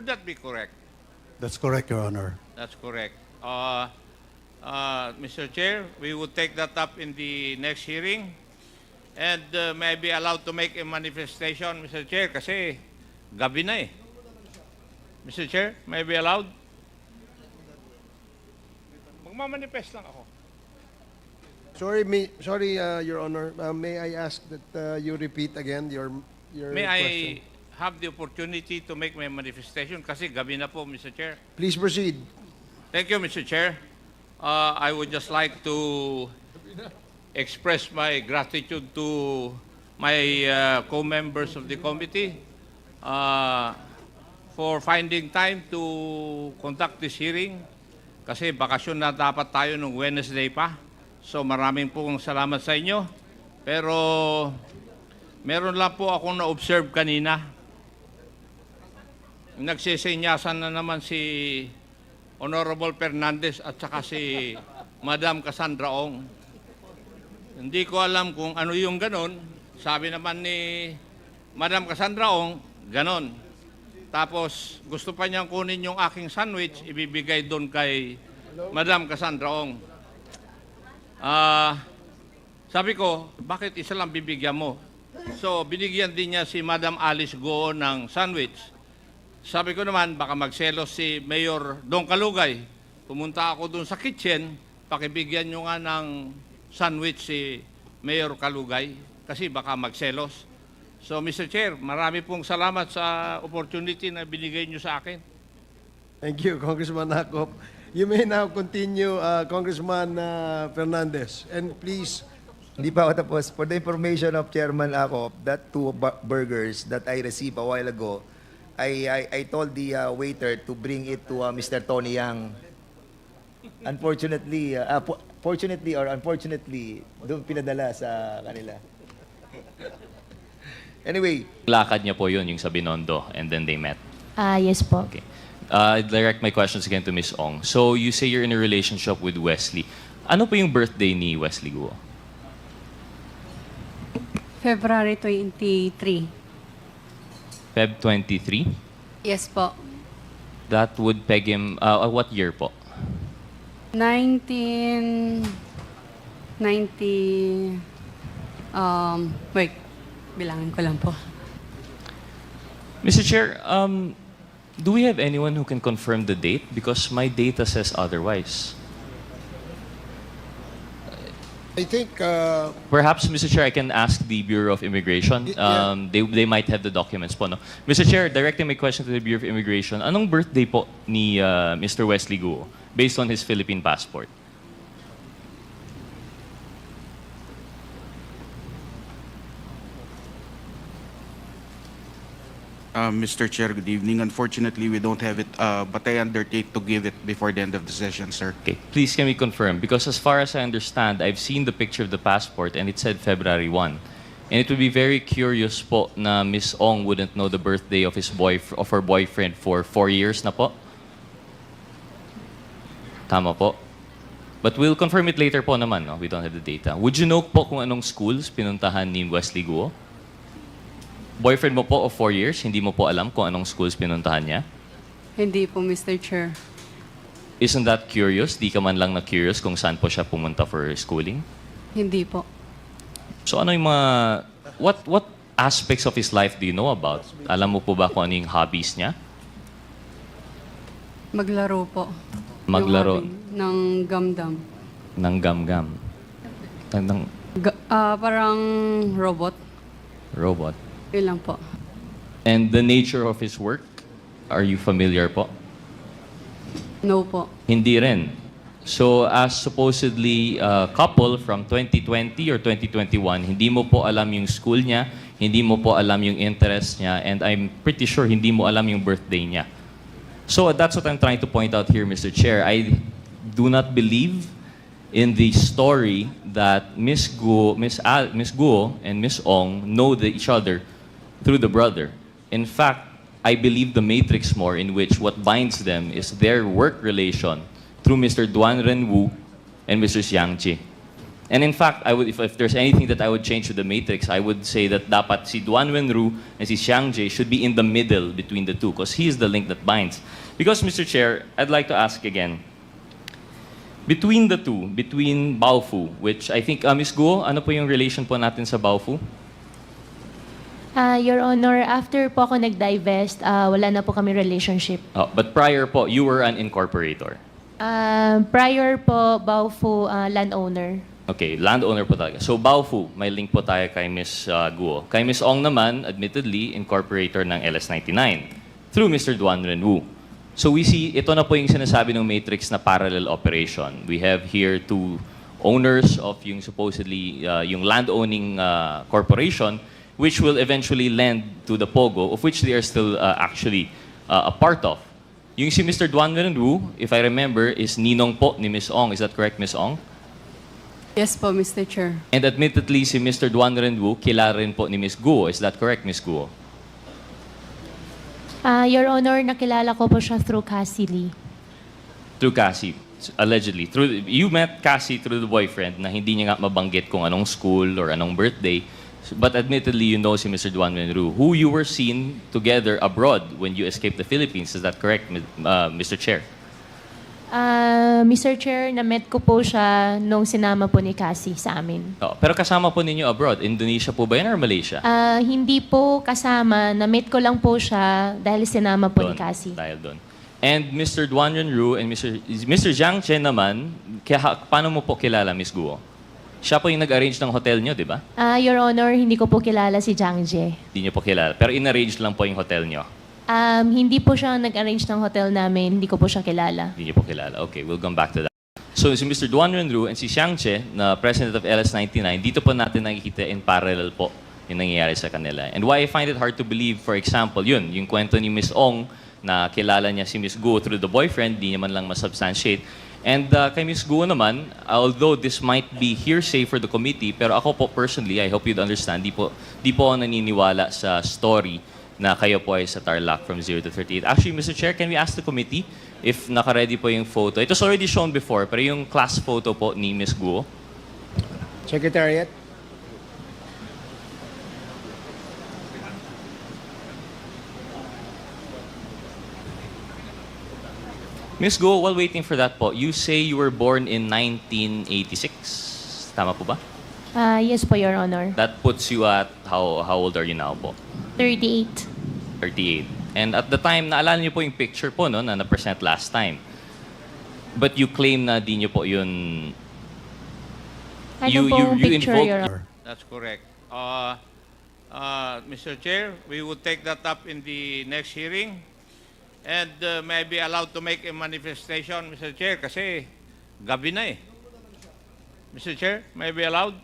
Would that be correct? That's correct, Your Honor. That's correct. Mr. Chair, we would take that up in the next hearing. And may I be allowed to make a manifestation, Mr. Chair, kasi gabi na eh. Mr. Chair, may I be allowed? Magmamanifest lang ako. Sorry, Your Honor. May I ask that you repeat again your May I question? have the opportunity to make my manifestation kasi gabi na po, Mr. Chair. Please proceed. Thank you, Mr. Chair. I would just like to express my gratitude to my co-members of the committee for finding time to conduct this hearing kasi bakasyon na dapat tayo nung Wednesday pa. So maraming pong salamat sa inyo. Pero meron lang po akong na-observe kanina. Nagsisenyasan na naman si Honorable Fernandez at saka si Madam Cassandra Ong. Hindi ko alam kung ano yung ganon. Sabi naman ni Madam Cassandra Ong, ganon. Tapos gusto pa niyang kunin yung aking sandwich, ibibigay doon kay Madam Cassandra Ong. Sabi ko, bakit isa lang bibigyan mo? So binigyan din niya si Madam Alice Go ng sandwich. Sabi ko naman, baka magselos si Mayor Dong Kalugay. Pumunta ako doon sa kitchen, pakibigyan nyo nga ng sandwich si Mayor Kalugay kasi baka magselos. So Mr. Chair, marami pong salamat sa opportunity na binigay nyo sa akin. Thank you, Congressman Akop. You may now continue, Congressman Fernandez. And please, Hindi pa ako tapos. For the information of Chairman Akop, that two burgers that I received a while ago, I told the waiter to bring it to Mr. Tony Yang. Unfortunately, fortunately or unfortunately, doon pinadala sa kanila. Anyway. Lakad niya po yun, yung sa Binondo, and then they met. Yes po. Okay. I direct my questions again to Ms. Ong. So, you say you're in a relationship with Wesley. Ano po yung birthday ni Wesley Guo? February 23. Feb 23? Yes po. That would peg him, what year po? 1990... wait, bilangin ko lang po. Mr. Chair, do we have anyone who can confirm the date? Because my data says otherwise. I think... Perhaps, Mr. Chair, I can ask the Bureau of Immigration. Yeah. They might have the documents po, no? Mr. Chair, directing my question to the Bureau of Immigration, anong birthday po ni Mr. Wesley Guo based on his Philippine passport? Mr. Chair, good evening. Unfortunately, we don't have it, but I undertake to give it before the end of the session, sir. Okay, please can we confirm? Because as far as I understand, I've seen the picture of the passport and it said February 1. And it would be very curious po na Miss Ong wouldn't know the birthday of her boyfriend for 4 years na po. Tama po. But we'll confirm it later po naman, no? We don't have the data. Would you know po kung anong schools pinuntahan ni Wesley Guo? Boyfriend mo po of 4 years, hindi mo po alam kung anong schools pinuntahan niya? Hindi po, Mr. Chair. Isn't that curious? Di ka man lang na-curious kung saan po siya pumunta for schooling? Hindi po. So ano yung mga... What aspects of his life do you know about? Alam mo po ba kung ano yung hobbies niya? Maglaro po. Maglaro. Yung hobby ng gumdam. Ng gam-gam. Parang robot. Robot. Yun lang po. And the nature of his work, are you familiar po? No po. Hindi rin. So as supposedly a couple from 2020 or 2021, hindi mo po alam yung school niya, hindi mo po alam yung interest niya, and I'm pretty sure hindi mo alam yung birthday niya. So that's what I'm trying to point out here, Mr. Chair. I do not believe in the story that Miss Guo and Miss Ong know each other through the brother. In fact, I believe the matrix more in which what binds them is their work relation through Mr. Duan Renwu and Mr. Xiang Chi. And in fact, I would, if there's anything that I would change to the matrix, I would say that dapat si Duan Wenru and si Xiang Jie should be in the middle between the two because he is the link that binds. Because, Mr. Chair, I'd like to ask again, between the two, between Baofu, which I think, Ms. Guo, ano po yung relation po natin sa Baofu? Your Honor, after po ako nag-divest, wala na po kami relationship. Oh, but prior po, you were an incorporator. Prior po, Baofu landowner. Okay, landowner po talaga. So, Baofu, may link po tayo kay Ms. Guo. Kay Ms. Ong naman, admittedly, incorporator ng LS99 through Mr. Duan Renwu. So, we see, ito na po yung sinasabi ng Matrix na parallel operation. We have here two owners of yung supposedly, yung land-owning corporation, which will eventually lend to the POGO, of which they are still actually a part of. Yung si Mr. Duan Renwu, if I remember, is ninong po ni Ms. Ong. Is that correct, Ms. Ong? Yes po, Mr. Chair. And admittedly, si Mr. Duan Renwu, kilala rin po ni Ms. Guo. Is that correct, Ms. Guo? Your Honor, nakilala ko po siya through Cassy Lee. Through Cassie, allegedly. You met Cassie through the boyfriend na hindi niya nga mabanggit kung anong school or anong birthday. But admittedly, you know si Mr. Duan Renwu, who you were seen together abroad when you escaped the Philippines. Is that correct, Mr. Chair? Mr. Chair, na-met ko po siya nung sinama po ni Cassy sa amin. Oh, pero kasama po ninyo abroad. Indonesia po ba yan or Malaysia? Hindi po kasama, na-met ko lang po siya dahil sinama po ni Cassy. Dahil doon. And Mr. Duan Renwu and Mr. Zhang Chen naman, paano mo po kilala, Ms. Guo? Siya po yung nag-arrange ng hotel nyo, di ba? Your Honor, hindi ko po kilala si Jiang Jie. Hindi nyo po kilala. Pero in-arrange lang po yung hotel nyo. Hindi po siya nag-arrange ng hotel namin, hindi ko po siya kilala. Hindi niyo po kilala. Okay, we'll come back to that. So, si Mr. Duan Renwu and si Xiang Jie, na president of LS99, dito po natin nakikita in parallel po yung nangyayari sa kanila. And why I find it hard to believe, for example, yun, yung kwento ni Ms. Ong, na kilala niya si Ms. Guo through the boyfriend, di naman lang masubstantiate. And kay Ms. Guo naman, although this might be hearsay for the committee, pero ako po personally, I hope you'd understand, di po ako naniniwala sa story na kayo po ay sa Tarlac from 0 to 38. Actually, Mr. Chair, can we ask the committee if naka-ready po yung photo? It was already shown before, pero yung class photo po ni Ms. Guo. Secretariat? Ms. Guo, while waiting for that po, you say you were born in 1986. Tama po ba? Yes po, Your Honor. That puts you at, how old are you now po? 38. 38. And at the time, naalala niyo po yung picture po no, na na-present last time. But you claim na di niyo po yun... Ano pong picture, invoked- Your Honor? That's correct. Mr. Chair, we would take that up in the next hearing. And may I be allowed to make a manifestation, Mr. Chair, kasi gabi na eh. Mr. Chair, may I be allowed?